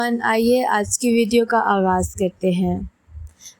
آئیے آج کی ویڈیو کا آغاز کرتے ہیں۔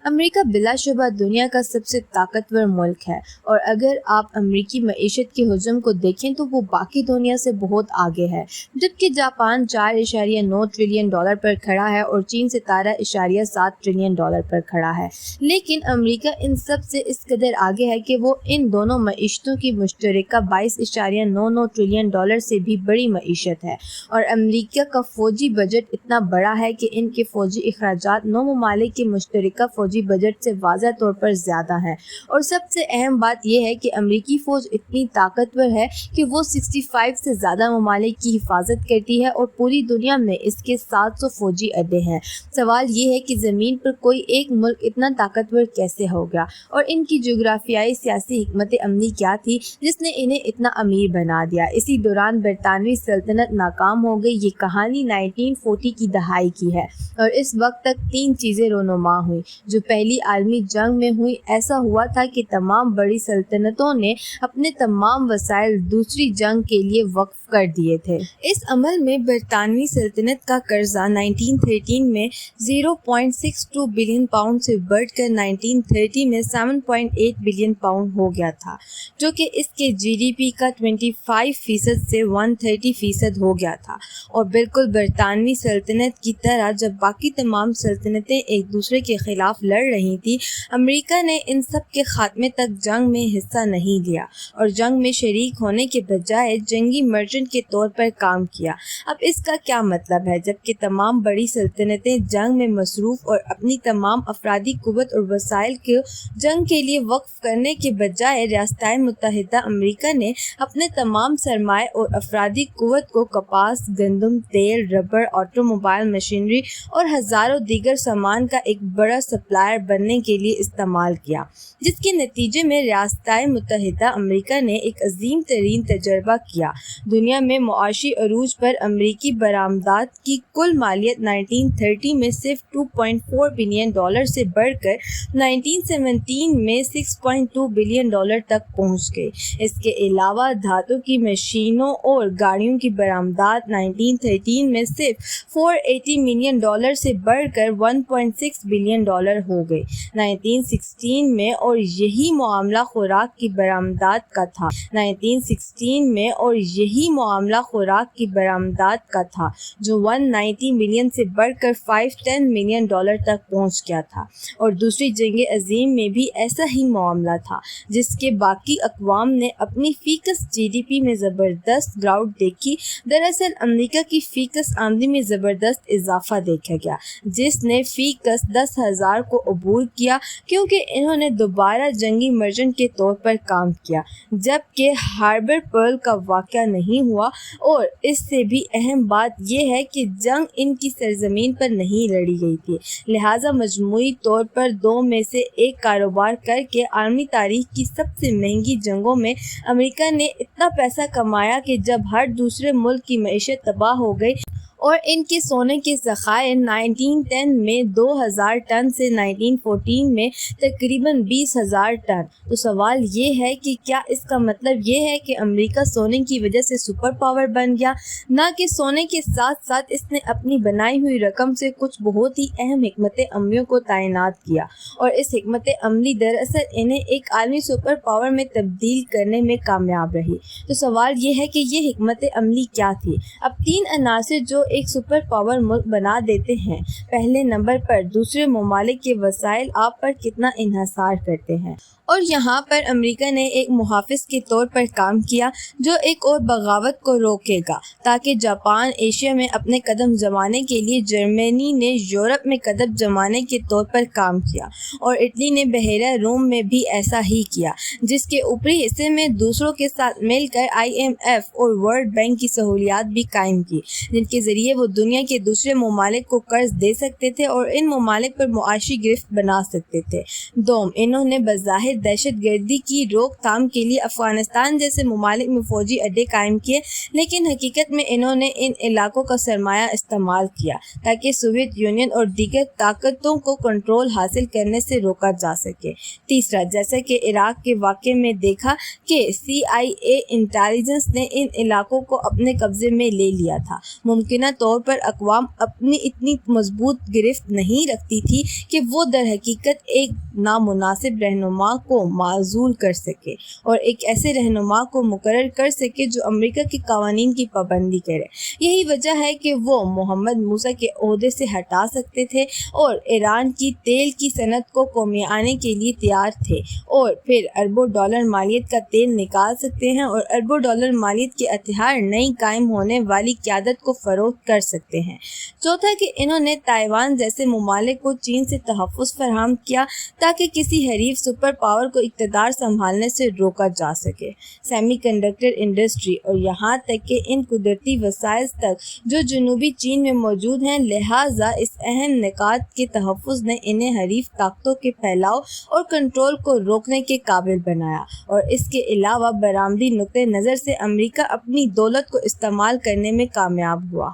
امریکہ بلا شبہ دنیا کا سب سے طاقتور ملک ہے اور اگر آپ امریکی معیشت کے حجم کو دیکھیں تو وہ باقی دنیا سے بہت آگے ہے، جبکہ جاپان 4.9 ٹریلین ڈالر پر کھڑا ہے اور چین 17.7 ٹریلین ڈالر پر کھڑا ہے، لیکن امریکہ ان سب سے اس قدر آگے ہے کہ وہ ان دونوں معیشتوں کی مشترکہ 22.99 ٹریلین ڈالر سے بھی بڑی معیشت ہے، اور امریکہ کا فوجی بجٹ اتنا بڑا ہے کہ ان کے فوجی اخراجات 9 ممالک کے مشترکہ فوجی بجٹ سے واضح طور پر زیادہ ہیں، اور سب سے اہم بات یہ ہے کہ امریکی فوج اتنی طاقتور ہے کہ وہ 65 سے زیادہ ممالک کی حفاظت کرتی ہے اور پوری دنیا میں اس کے 700 فوجی اڈے ہیں۔ سوال یہ ہے کہ زمین پر کوئی ایک ملک اتنا طاقتور کیسے ہو گیا، اور ان کی جغرافیائی سیاسی حکمت عملی کیا تھی جس نے انہیں اتنا امیر بنا دیا۔ اسی دوران برطانوی سلطنت ناکام ہو گئی۔ یہ کہانی 1940 کی دہائی کی ہے، اور اس وقت تک 3 چیزیں رونما ہوئیں جو پہلی عالمی جنگ میں ہوئی۔ ایسا ہوا تھا کہ تمام بڑی سلطنتوں نے اپنے تمام وسائل دوسری جنگ کے لیے وقف کر دیے تھے۔ اس عمل میں برطانوی سلطنت کا قرضہ 1913 میں 0.62 بلین پاؤنڈ سے بڑھ کر 1930 میں 7.8 بلین پاؤنڈ ہو گیا تھا، جو کہ اس کے جی ڈی پی کا 25% سے 130% ہو گیا تھا۔ اور بالکل برطانوی سلطنت کی طرح جب باقی تمام سلطنتیں ایک دوسرے کے خلاف لڑ رہی تھیں، امریکہ نے ان سب کے خاتمے تک جنگ میں حصہ نہیں لیا اور جنگ میں شریک ہونے کے بجائے جنگی مرچنٹ کے طور پر کام کیا۔ اب اس کا کیا مطلب ہے؟ جبکہ تمام بڑی سلطنتیں جنگ میں مصروف اور اپنی تمام افرادی قوت اور وسائل کو جنگ کے لیے وقف کرنے کے بجائے، ریاستہائے متحدہ امریکہ نے اپنے تمام سرمائے اور افرادی قوت کو کپاس، گندم، تیل، ربڑ، آٹو موبائل مشینری اور ہزاروں دیگر سامان کا ایک بڑا سپلائر بننے کے لیے استعمال کیا، جس کے نتیجے میں ریاستہائے متحدہ امریکہ نے ایک عظیم ترین تجربہ کیا۔ دنیا میں معاشی عروج پر امریکی برآمدات کی کل مالیت 1930 میں صرف 2.4 بلین ڈالر سے بڑھ کر 1917 میں 6.2 بلین ڈالر تک پہنچ گئی۔ اس کے علاوہ دھاتوں کی مشینوں اور گاڑیوں کی برآمدات 1913 میں صرف 480 ملین ڈالر سے بڑھ کر 1.6 بلین ڈالر ہو گئی 1916 میں، اور یہی معاملہ خوراک کی برآمدات کا تھا 1916 میں، اور یہی معاملہ خوراک کی برآمدات کا تھا جو 190 ملین سے بڑھ کر 510 ملین ڈالر تک پہنچ گیا تھا۔ اور دوسری جنگ عظیم میں بھی ایسا ہی معاملہ تھا، جس کے باقی اقوام نے اپنی فی کس جی ڈی پی میں زبردست گراوٹ دیکھی۔ دراصل امریکہ کی فی کس آمدنی میں زبردست اضافہ دیکھا گیا، جس نے فی کس 10,000 کو عبور کیا، کیونکہ انہوں نے دوبارہ جنگی مرچنٹ کے طور پر کام کیا، جبکہ ہاربر پرل کا واقعہ نہیں ہوا۔ اور اس سے بھی اہم بات یہ ہے کہ جنگ ان کی سرزمین پر نہیں لڑی گئی تھی، لہٰذا مجموعی طور پر 2 میں سے 1 کاروبار کر کے عالمی تاریخ کی سب سے مہنگی جنگوں میں امریکہ نے اتنا پیسہ کمایا کہ جب ہر دوسرے ملک کی معیشت تباہ ہو گئی اور ان کے سونے کے ذخائر 1910 میں 2,000 ٹن سے 1914 میں تقریباً 20,000 ٹن، تو سوال یہ ہے کہ کیا اس کا مطلب یہ ہے کہ امریکہ سونے کی وجہ سے سپر پاور بن گیا؟ نہ کہ سونے کے ساتھ ساتھ اس نے اپنی بنائی ہوئی رقم سے کچھ بہت ہی اہم حکمت عملیوں کو تعینات کیا، اور اس حکمت عملی دراصل انہیں ایک عالمی سپر پاور میں تبدیل کرنے میں کامیاب رہی۔ تو سوال یہ ہے کہ یہ حکمت عملی کیا تھی؟ اب 3 عناصر جو ایک سپر پاور ملک بنا دیتے ہیں۔ پہلے نمبر پر دوسرے ممالک کے وسائل آپ پر کتنا انحصار کرتے ہیں، اور یہاں پر امریکہ نے ایک محافظ کے طور پر کام کیا جو ایک اور بغاوت کو روکے گا، تاکہ جاپان ایشیا میں اپنے قدم جمانے کے لیے جرمنی نے یورپ میں قدم جمانے کے طور پر کام کیا، اور اٹلی نے بحیرہ روم میں بھی ایسا ہی کیا، جس کے اوپری حصے میں دوسروں کے ساتھ مل کر IMF اور ورلڈ بینک کی سہولیات بھی قائم کی، جن کے ذریعے وہ دنیا کے دوسرے ممالک کو قرض دے سکتے تھے اور ان ممالک پر معاشی گرفت بنا سکتے تھے۔ دوم، انہوں نے بظاہر دہشت گردی کی روک تھام کے لیے افغانستان جیسے ممالک میں فوجی اڈے قائم کیے، لیکن حقیقت میں انہوں نے ان علاقوں کا سرمایہ استعمال کیا تاکہ سوویت یونین اور دیگر طاقتوں کو کنٹرول حاصل کرنے سے روکا جا سکے۔ تیسرا، جیسا کہ عراق کے واقعے میں دیکھا کہ CIA انٹیلیجنس نے ان علاقوں کو اپنے قبضے میں لے لیا تھا، ممکنہ طور پر اقوام اپنی اتنی مضبوط گرفت نہیں رکھتی تھی کہ وہ در حقیقت ایک نامناسب رہنما کو معزول کر سکے اور ایک ایسے رہنما کو مقرر کر سکے جو امریکہ کے قوانین کی پابندی کرے۔ یہی وجہ ہے کہ وہ محمد موسیٰ کے عہدے سے ہٹا سکتے تھے اور ایران کی تیل کی صنعت کو قومیانے کے لیے تیار تھے، اور پھر اربوں ڈالر مالیت کا تیل نکال سکتے ہیں اور اربوں ڈالر مالیت کے اتحاد نئی قائم ہونے والی قیادت کو فروخت کر سکتے ہیں۔ چوتھا کہ انہوں نے تائیوان جیسے ممالک کو چین سے تحفظ فراہم کیا تاکہ کسی حریف سپر پاور کو اقتدار سنبھالنے سے روکا جا سکے۔ سیمی کنڈکٹر انڈسٹری اور یہاں تک کہ ان قدرتی وسائل تک جو جنوبی چین میں موجود ہیں، لہٰذا اس اہم نکات کے تحفظ نے انہیں حریف طاقتوں کے پھیلاؤ اور کنٹرول کو روکنے کے قابل بنایا، اور اس کے علاوہ برآمدی نقطۂ نظر سے امریکہ اپنی دولت کو استعمال کرنے میں کامیاب ہوا۔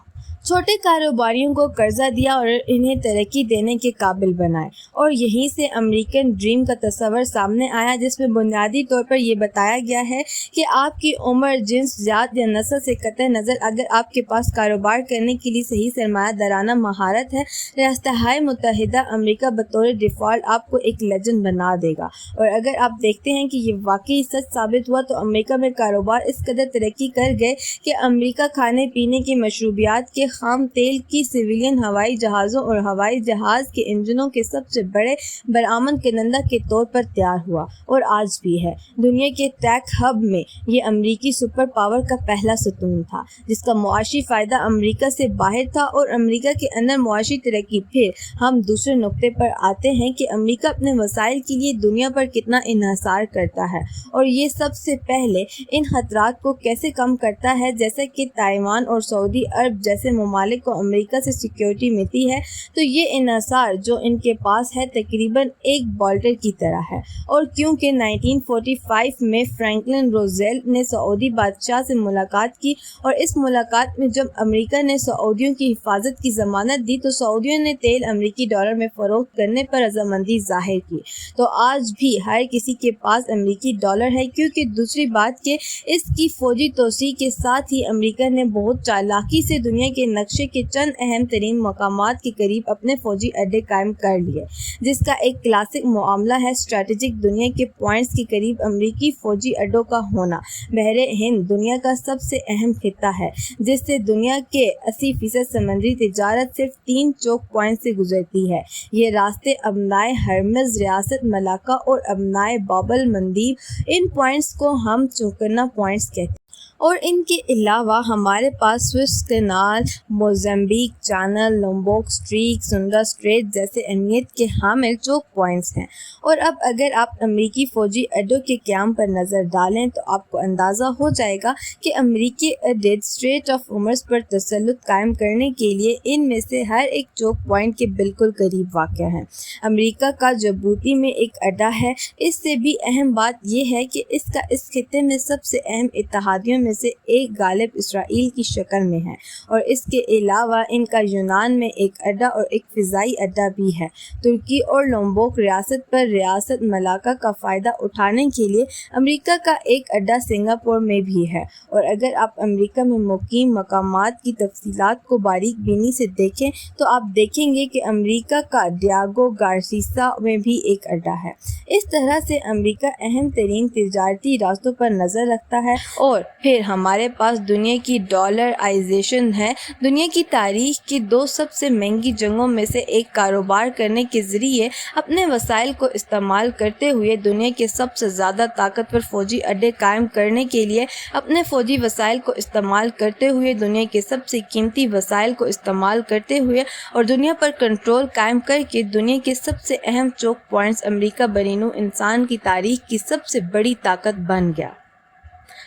چھوٹے کاروباریوں کو قرضہ دیا اور انہیں ترقی دینے کے قابل بنائے، اور یہیں سے امریکن ڈریم کا تصور سامنے آیا، جس میں بنیادی طور پر یہ بتایا گیا ہے کہ آپ کی عمر، جنس، ذات یا نسل سے قطع نظر اگر آپ کے پاس کاروبار کرنے کے لیے صحیح سرمایہ دارانہ مہارت ہے، ریاستہائے متحدہ امریکہ بطور ڈیفالٹ آپ کو ایک لیجنڈ بنا دے گا۔ اور اگر آپ دیکھتے ہیں کہ یہ واقعی سچ ثابت ہوا تو امریکہ میں کاروبار اس قدر ترقی کر گئے کہ امریکہ کھانے پینے کی مشروبات کے خام تیل کی سویلین ہوائی جہازوں اور ہوائی جہاز کے انجنوں کے سب سے بڑے برآمد کنندہ کے طور پر تیار ہوا، اور آج بھی ہے۔ دنیا کے ٹیک ہب میں یہ امریکی سپر پاور کا پہلا ستون تھا، جس کا معاشی فائدہ امریکہ سے باہر تھا اور امریکہ کے اندر معاشی ترقی۔ پھر ہم دوسرے نقطے پر آتے ہیں کہ امریکہ اپنے وسائل کے لیے دنیا پر کتنا انحصار کرتا ہے، اور یہ سب سے پہلے ان خطرات کو کیسے کم کرتا ہے۔ جیسا کہ تائیوان اور سعودی عرب جیسے ممالک کو امریکہ سے سیکیورٹی ملتی ہے، تو یہ انحصار جو ان کے پاس ہے تقریباً ایک بالٹر کی طرح ہے۔ اور کیونکہ 1945 میں فرینکلن روزویلٹ نے سعودی بادشاہ سے ملاقات کی، اور اس ملاقات میں جب امریکہ نے سعودیوں کی حفاظت کی ضمانت دی تو سعودیوں نے تیل امریکی ڈالر میں فروخت کرنے پر رضامندی ظاہر کی، تو آج بھی ہر کسی کے پاس امریکی ڈالر ہے۔ کیونکہ دوسری بات کہ اس کی فوجی توسیع کے ساتھ ہی امریکہ نے بہت چالاکی سے دنیا کے نقشے کے چند اہم ترین مقامات کے قریب اپنے فوجی اڈے قائم کر لیے، جس کا ایک کلاسک معاملہ ہے اسٹریٹجک دنیا کے پوائنٹس کے قریب امریکی فوجی اڈوں کا ہونا۔ بحر ہند دنیا کا سب سے اہم خطہ ہے، جس سے دنیا کے 80% سمندری تجارت صرف 3 چوک پوائنٹ سے گزرتی ہے۔ یہ راستے ابنائے ہرمز، ریاست ملاکا اور ابنائے باب المندیب، ان پوائنٹس کو ہم چوکنا پوائنٹس کہتے ہیں۔ اور ان کے علاوہ ہمارے پاس Suez canal, Mozambique channel, Lombok strait, Sunda strait جیسے اہمیت کے حامل چوک پوائنٹس ہیں۔ اور اب اگر آپ امریکی فوجی اڈوں کے قیام پر نظر ڈالیں تو آپ کو اندازہ ہو جائے گا کہ امریکی اڈے اسٹریٹ آف ہارمز پر تسلط قائم کرنے کے لیے ان میں سے ہر ایک چوک پوائنٹ کے بالکل قریب واقع ہیں۔ امریکہ کا جبوتی میں ایک اڈا ہے۔ اس سے بھی اہم بات یہ ہے کہ اس کا اس خطے میں سب سے اہم اتحادیوں میں سے ایک غالب اسرائیل کی شکل میں ہے، اور اس کے علاوہ ان کا یونان میں ایک اڈا اور ایک فضائی اڈا بھی ہے۔ ترکی اور لومبوک ریاست پر ریاست ملاکا کا فائدہ اٹھانے کے لیے امریکہ کا ایک اڈا سنگاپور میں بھی ہے۔ اور اگر آپ امریکہ میں مقیم مقامات کی تفصیلات کو باریک بینی سے دیکھیں تو آپ دیکھیں گے کہ امریکہ کا ڈیاگو گارسیا میں بھی ایک اڈا ہے۔ اس طرح سے امریکہ اہم ترین تجارتی راستوں پر نظر رکھتا ہے، اور پھر ہمارے پاس دنیا کی ڈالرائزیشن ہے۔ دنیا کی تاریخ کی 2 سب سے مہنگی جنگوں میں سے ایک کاروبار کرنے کے ذریعے اپنے وسائل کو استعمال کرتے ہوئے دنیا کے سب سے زیادہ طاقتور فوجی اڈے قائم کرنے کے لیے اپنے فوجی وسائل کو استعمال کرتے ہوئے دنیا کے سب سے قیمتی وسائل کو استعمال کرتے ہوئے اور دنیا پر کنٹرول قائم کر کے دنیا کے سب سے اہم چوک پوائنٹس امریکہ برینو انسان کی تاریخ کی سب سے بڑی طاقت بن گیا۔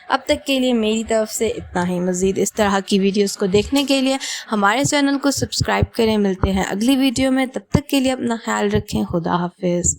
اب تک کے لیے میری طرف سے اتنا ہی۔ مزید اس طرح کی ویڈیوز کو دیکھنے کے لیے ہمارے چینل کو سبسکرائب کریں۔ ملتے ہیں اگلی ویڈیو میں، تب تک کے لیے اپنا خیال رکھیں۔ خدا حافظ۔